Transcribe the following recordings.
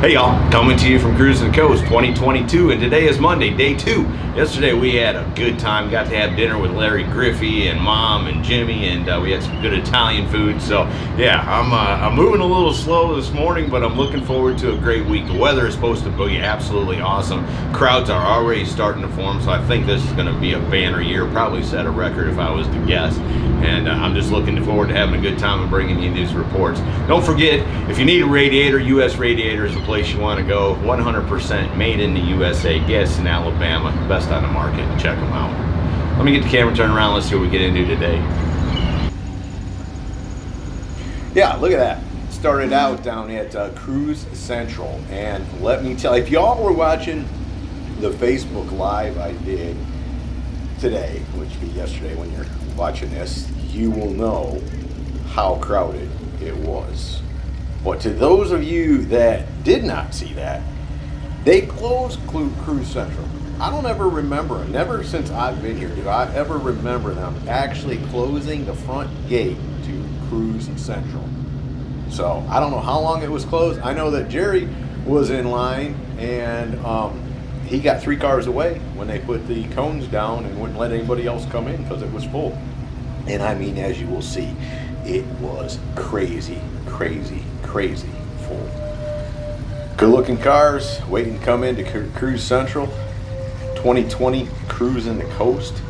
Hey y'all, coming to you from Cruising the Coast 2022, and today is Monday, day 2. Yesterday we had a good time, got to have dinner with Larry Griffey and Mom and Jimmy, and we had some good Italian food. So yeah, I'm moving a little slow this morning, but I'm looking forward to a great week. The weather is supposed to be absolutely awesome. Crowds are already starting to form, so I think this is going to be a banner year, probably set a record if I was to guess. And I'm just looking forward to having a good time and bringing you these reports. Don't forget, if you need a radiator, US Radiator is the place you want to go. 100% made in the USA, gas in Alabama, best on the market. Check them out. Let me get the camera turned around. Let's see what we get into today. Yeah, look at that. Started out down at Cruise Central, and let me tell you, if y'all were watching the Facebook Live I did today, which would be yesterday when you're watching this, you will know how crowded it was. But to those of you that did not see that, they closed Cruise Central. I don't ever remember, never since I've been here, do I ever remember them actually closing the front gate to Cruise Central. So I don't know how long it was closed. I know that Jerry was in line, and he got 3 cars away when they put the cones down and wouldn't let anybody else come in because it was full. And I mean, as you will see, it was crazy, crazy, crazy full. Good looking cars waiting to come into Cruise Central 2020 Cruising the Coast.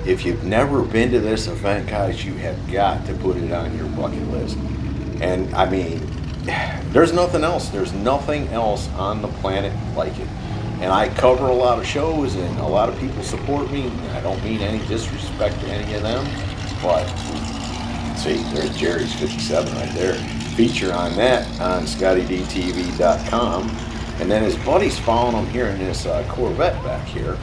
If you've never been to this event, guys, you have got to put it on your bucket list. And I mean, there's nothing else. There's nothing else on the planet like it. And I cover a lot of shows, and a lot of people support me. I don't mean any disrespect to any of them, but see, there's Jerry's 57 right there. Feature on that on ScottyDTV.com. And then his buddy's following him here in this Corvette back here,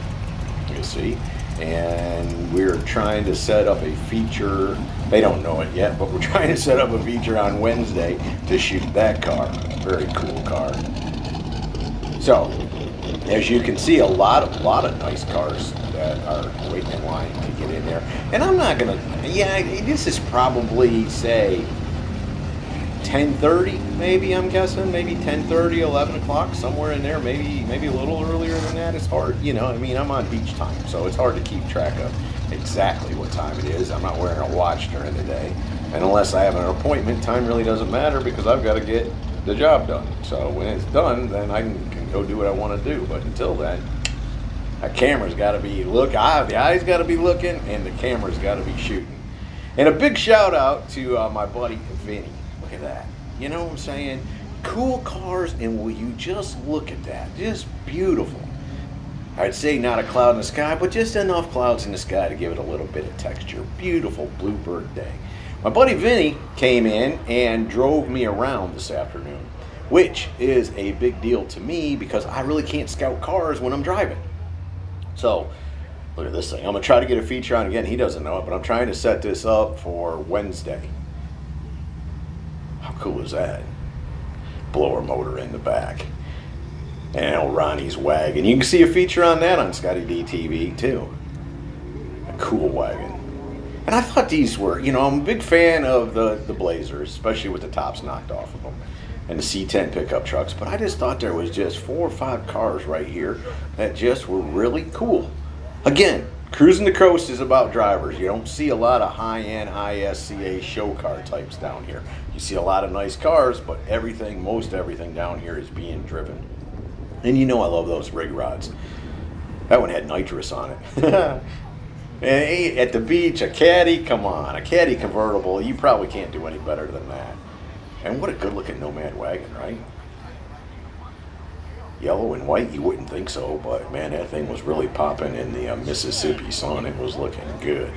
you see. And we're trying to set up a feature. They don't know it yet, but we're trying to set up a feature on Wednesday to shoot that car. Very cool car. So, as you can see, a lot of nice cars that are waiting in line to get in there. And I'm not gonna, this is probably, say, 10:30, maybe, I'm guessing, maybe 10:30, 11 o'clock, somewhere in there, maybe a little earlier than that. It's hard, you know, I mean, I'm on beach time, so it's hard to keep track of exactly what time it is. I'm not wearing a watch during the day, and unless I have an appointment, time really doesn't matter because I've got to get the job done. So when it's done, then I can go do what I want to do, but until then, that camera's got to be the eyes got to be looking, and the camera's got to be shooting. And a big shout out to my buddy Vinny. Look at that. You know what I'm saying? Cool cars, and will you just look at that? Just beautiful. I'd say not a cloud in the sky, but just enough clouds in the sky to give it a little bit of texture. Beautiful bluebird day. My buddy Vinny came in and drove me around this afternoon, which is a big deal to me because I really can't scout cars when I'm driving. So, look at this thing. I'm going to try to get a feature on again. He doesn't know it, but I'm trying to set this up for Wednesday. How cool is that? Blower motor in the back. And old Ronnie's wagon. You can see a feature on that on Scotty D TV too. A cool wagon. And I thought these were, you know, I'm a big fan of the Blazers, especially with the tops knocked off of them, and the C10 pickup trucks, but I just thought there was just 4 or 5 cars right here that just were really cool. Again, Cruising the Coast is about drivers. You don't see a lot of high-end ISCA show car types down here. You see a lot of nice cars, but most everything down here is being driven. And you know I love those rig rods. That one had nitrous on it. And at the beach, a Caddy, come on, a Caddy convertible, you probably can't do any better than that. And what a good-looking Nomad wagon, right? Yellow and white, you wouldn't think so, but man, that thing was really popping in the Mississippi sun. It was looking good.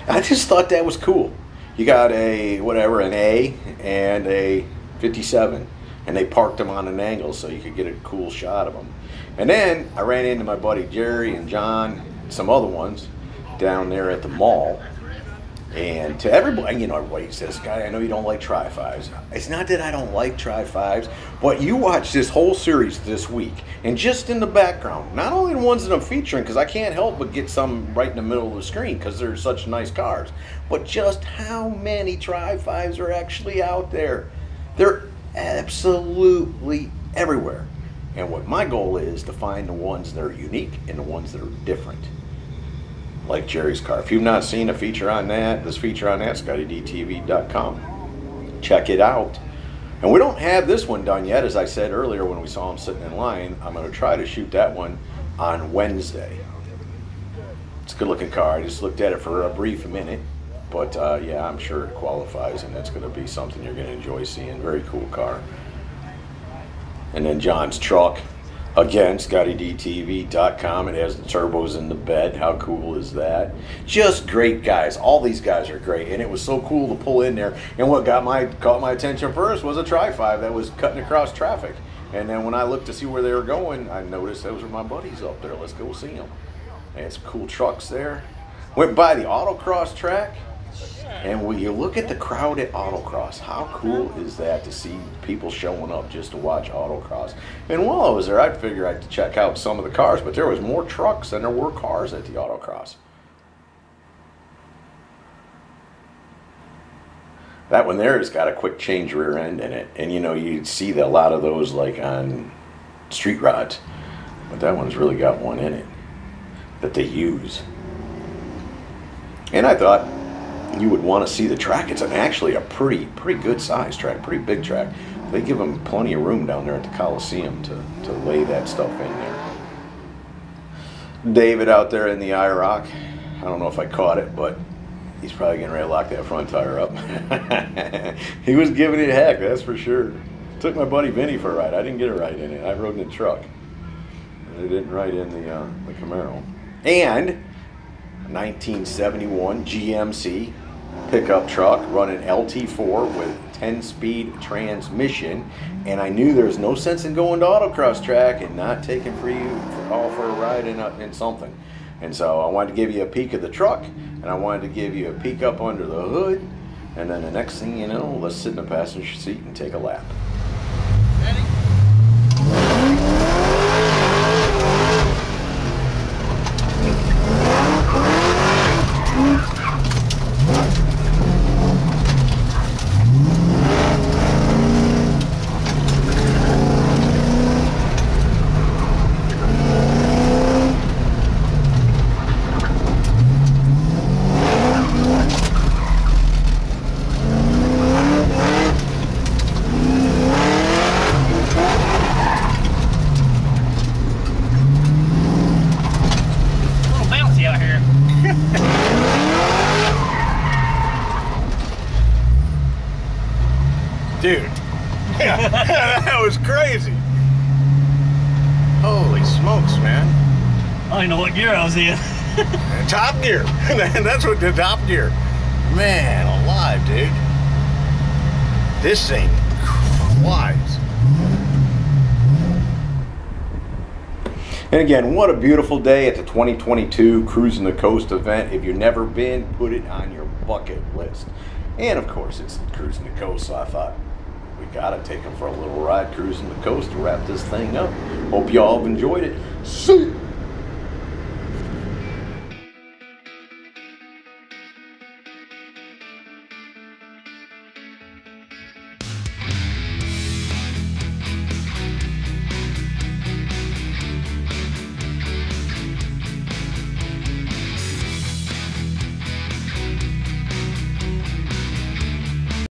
I just thought that was cool. You got an A and a 57, and they parked them on an angle so you could get a cool shot of them. And then I ran into my buddy Jerry and John, some other ones, down there at the mall. And to everybody, you know, everybody says, "Guy, I know you don't like Tri-5s." It's not that I don't like Tri-5s, but you watch this whole series this week, and just in the background, not only the ones that I'm featuring, because I can't help but get some right in the middle of the screen because they're such nice cars, but just how many Tri-5s are actually out there. They're absolutely everywhere. And what my goal is to find the ones that are unique and the ones that are different. Like Jerry's car. If you've not seen a feature on that, this feature on that, ScottyDTV.com. Check it out. And we don't have this one done yet, as I said earlier when we saw him sitting in line. I'm going to try to shoot that one on Wednesday. It's a good looking car. I just looked at it for a brief minute. But yeah, I'm sure it qualifies, and it's going to be something you're going to enjoy seeing. Very cool car. And then John's truck. Again, ScottyDTV.com. It has the turbos in the bed. How cool is that? Just great guys. All these guys are great. And it was so cool to pull in there. And what caught my attention first was a Tri-5 that was cutting across traffic. And then when I looked to see where they were going, I noticed those were my buddies up there. Let's go see them. They had some cool trucks there. Went by the autocross track. And when you look at the crowd at autocross, how cool is that to see people showing up just to watch autocross? And while I was there, I figured I'd check out some of the cars, but there was more trucks than there were cars at the autocross. That one there has got a quick change rear end in it. And you know, you see a lot of those like on street rods, but that one's really got one in it that they use. And I thought you would want to see the track. It's actually a pretty good size track, pretty big track. They give them plenty of room down there at the Coliseum to lay that stuff in there. David out there in the IROC. I don't know if I caught it, but he's probably getting ready to lock that front tire up. He was giving it a heck, that's for sure. Took my buddy Vinny for a ride. I didn't get a ride in it. I rode in the truck. I didn't ride in the Camaro. And 1971 GMC pickup truck running LT4 with 10-speed transmission, and I knew there was no sense in going to autocross track and not taking for a ride in something. And so I wanted to give you a peek of the truck, and I wanted to give you a peek up under the hood, and then the next thing you know, let's sit in the passenger seat and take a lap. Ready? Dude, that was crazy. Holy smokes, man. I don't know what gear I was in. Top gear. That's what the top gear. Man alive, dude. This thing flies. And again, what a beautiful day at the 2022 Cruising the Coast event. If you've never been, put it on your bucket list. And of course, it's Cruising the Coast, so I thought we gotta take them for a little ride cruising the coast to wrap this thing up. Hope y'all have enjoyed it. See ya.